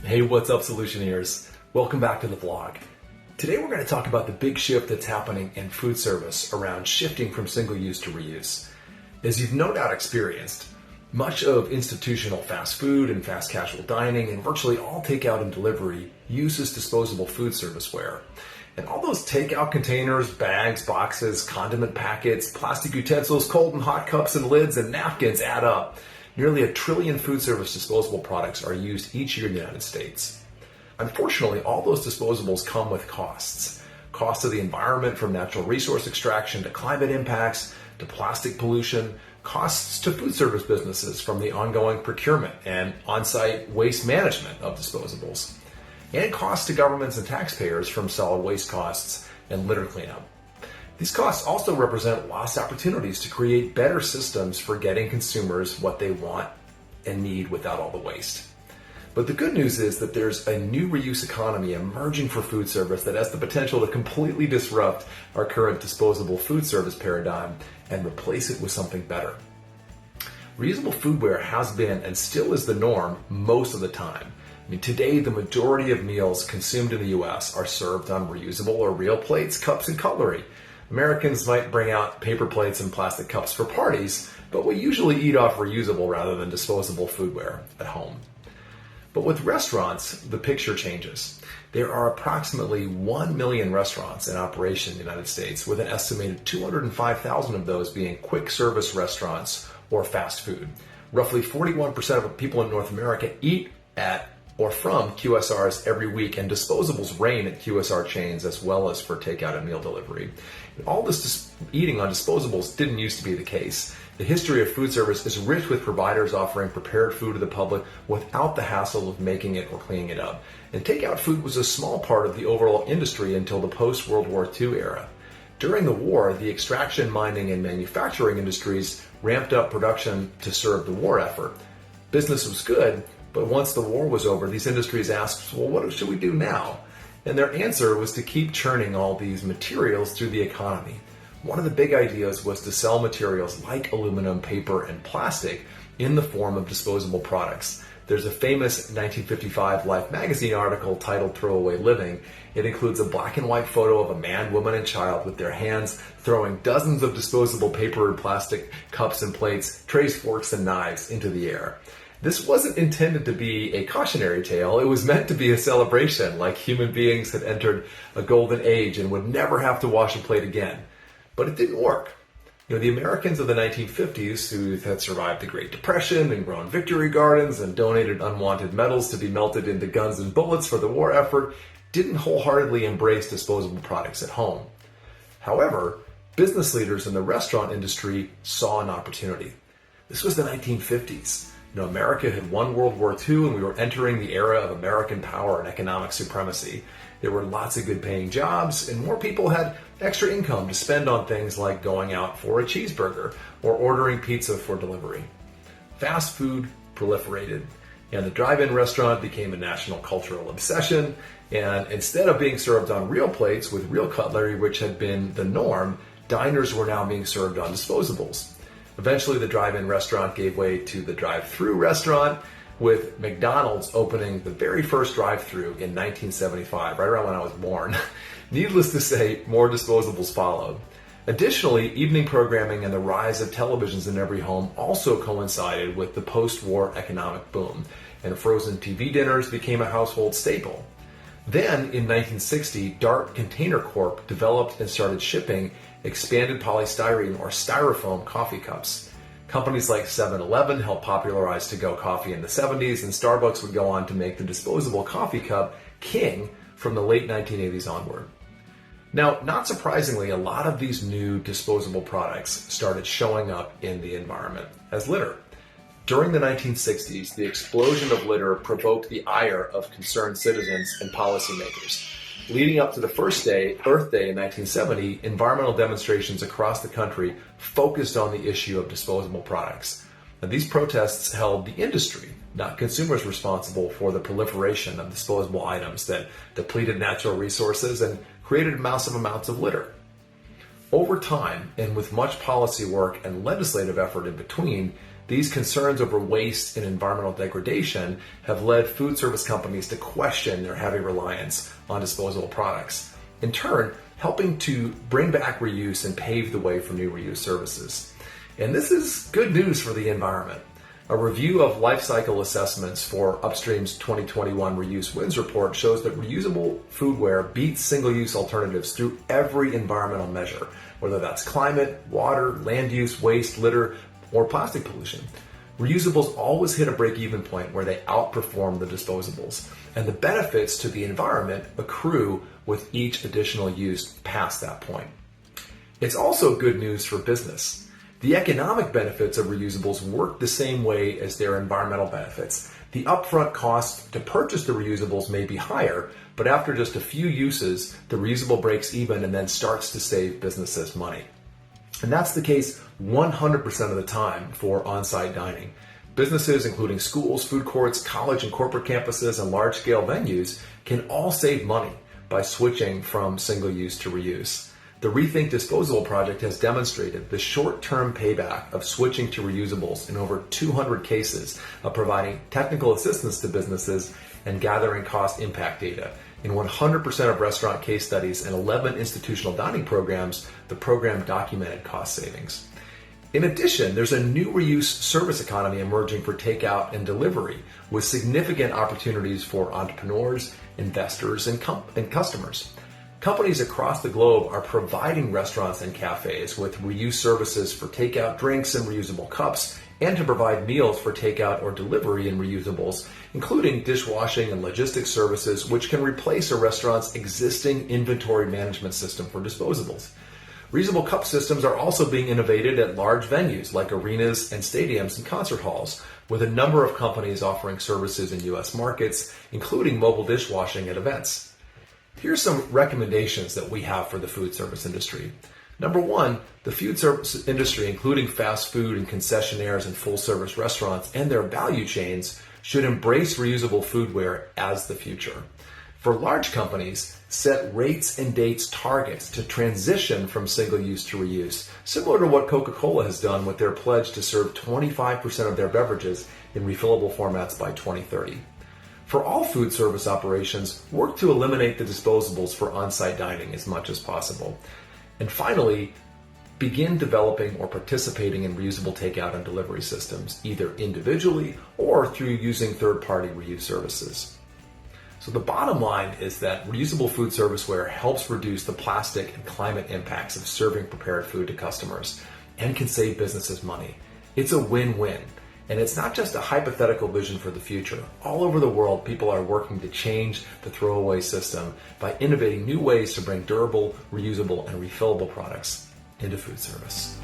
Hey, what's up, Solutioneers? Welcome back to the vlog. Today we're going to talk about the big shift that's happening in food service around shifting from single-use to reuse. As you've no doubt experienced, much of institutional fast food and fast casual dining and virtually all takeout and delivery uses disposable food serviceware. And all those takeout containers, bags, boxes, condiment packets, plastic utensils, cold and hot cups and lids, and napkins add up. Nearly 1 trillion food service disposable products are used each year in the United States. Unfortunately, all those disposables come with costs. Costs to the environment, from natural resource extraction to climate impacts to plastic pollution. Costs to food service businesses from the ongoing procurement and on-site waste management of disposables. And costs to governments and taxpayers from solid waste costs and litter cleanup. These costs also represent lost opportunities to create better systems for getting consumers what they want and need without all the waste. But the good news is that there's a new reuse economy emerging for food service that has the potential to completely disrupt our current disposable food service paradigm and replace it with something better. Reusable foodware has been and still is the norm most of the time. Today, the majority of meals consumed in the US are served on reusable or real plates, cups, and cutlery. Americans might bring out paper plates and plastic cups for parties, but we usually eat off reusable rather than disposable foodware at home. But with restaurants, the picture changes. There are approximately 1 million restaurants in operation in the United States, with an estimated 205,000 of those being quick service restaurants or fast food. Roughly 41% of people in North America eat at or from QSRs every week, and disposables reign at QSR chains as well as for takeout and meal delivery. All this eating on disposables didn't used to be the case. The history of food service is rich with providers offering prepared food to the public without the hassle of making it or cleaning it up. And takeout food was a small part of the overall industry until the post-World War II era. During the war, the extraction, mining, and manufacturing industries ramped up production to serve the war effort. Business was good, but once the war was over, these industries asked, well, what should we do now? And their answer was to keep churning all these materials through the economy. One of the big ideas was to sell materials like aluminum, paper, and plastic in the form of disposable products. There's a famous 1955 Life magazine article titled Throwaway Living. It includes a black and white photo of a man, woman, and child with their hands throwing dozens of disposable paper and plastic cups and plates, trays, forks, and knives into the air. This wasn't intended to be a cautionary tale. It was meant to be a celebration, like human beings had entered a golden age and would never have to wash a plate again. But it didn't work. The Americans of the 1950s, who had survived the Great Depression and grown victory gardens and donated unwanted metals to be melted into guns and bullets for the war effort, didn't wholeheartedly embrace disposable products at home. However, business leaders in the restaurant industry saw an opportunity. This was the 1950s. America had won World War II and we were entering the era of American power and economic supremacy. There were lots of good paying jobs and more people had extra income to spend on things like going out for a cheeseburger or ordering pizza for delivery. Fast food proliferated and the drive-in restaurant became a national cultural obsession, and instead of being served on real plates with real cutlery, which had been the norm, diners were now being served on disposables. Eventually, the drive-in restaurant gave way to the drive-through restaurant, with McDonald's opening the very first drive-through in 1975, right around when I was born. Needless to say, more disposables followed. Additionally, evening programming and the rise of televisions in every home also coincided with the post-war economic boom, and frozen TV dinners became a household staple. Then, in 1960, Dart Container Corp developed and started shipping expanded polystyrene or styrofoam coffee cups. Companies like 7-Eleven helped popularize to-go coffee in the 70s, and Starbucks would go on to make the disposable coffee cup king from the late 1980s onward. Now, not surprisingly, a lot of these new disposable products started showing up in the environment as litter. During the 1960s, the explosion of litter provoked the ire of concerned citizens and policymakers. Leading up to the first day, Earth Day in 1970, environmental demonstrations across the country focused on the issue of disposable products. Now, these protests held the industry, not consumers, responsible for the proliferation of disposable items that depleted natural resources and created massive amounts of litter. Over time, and with much policy work and legislative effort in between, these concerns over waste and environmental degradation have led food service companies to question their heavy reliance on disposable products, in turn helping to bring back reuse and pave the way for new reuse services. And this is good news for the environment. A review of life cycle assessments for Upstream's 2021 Reuse Wins report shows that reusable foodware beats single-use alternatives through every environmental measure, whether that's climate, water, land use, waste, litter, or plastic pollution. Reusables always hit a break-even point where they outperform the disposables, and the benefits to the environment accrue with each additional use past that point. It's also good news for business. The economic benefits of reusables work the same way as their environmental benefits. The upfront cost to purchase the reusables may be higher, but after just a few uses, the reusable breaks even and then starts to save businesses money. And that's the case 100% of the time for on-site dining. Businesses including schools, food courts, college and corporate campuses, and large-scale venues can all save money by switching from single-use to reuse. The Rethink Disposable project has demonstrated the short-term payback of switching to reusables in over 200 cases of providing technical assistance to businesses and gathering cost impact data. In 100% of restaurant case studies and 11 institutional dining programs, the program documented cost savings. In addition, there's a new reuse service economy emerging for takeout and delivery, with significant opportunities for entrepreneurs, investors, and customers. Companies across the globe are providing restaurants and cafes with reuse services for takeout drinks and reusable cups, and to provide meals for takeout or delivery in reusables, including dishwashing and logistics services, which can replace a restaurant's existing inventory management system for disposables. Reusable cup systems are also being innovated at large venues like arenas and stadiums and concert halls, with a number of companies offering services in U.S. markets, including mobile dishwashing at events. Here's some recommendations that we have for the food service industry. Number one, the food service industry, including fast food and concessionaires and full service restaurants and their value chains, should embrace reusable foodware as the future. For large companies, set rates and dates targets to transition from single-use to reuse, similar to what Coca-Cola has done with their pledge to serve 25% of their beverages in refillable formats by 2030. For all food service operations, work to eliminate the disposables for on-site dining as much as possible. And finally, begin developing or participating in reusable takeout and delivery systems, either individually or through using third-party reuse services. So the bottom line is that reusable food serviceware helps reduce the plastic and climate impacts of serving prepared food to customers and can save businesses money. It's a win-win. And it's not just a hypothetical vision for the future. All over the world, people are working to change the throwaway system by innovating new ways to bring durable, reusable, and refillable products into food service.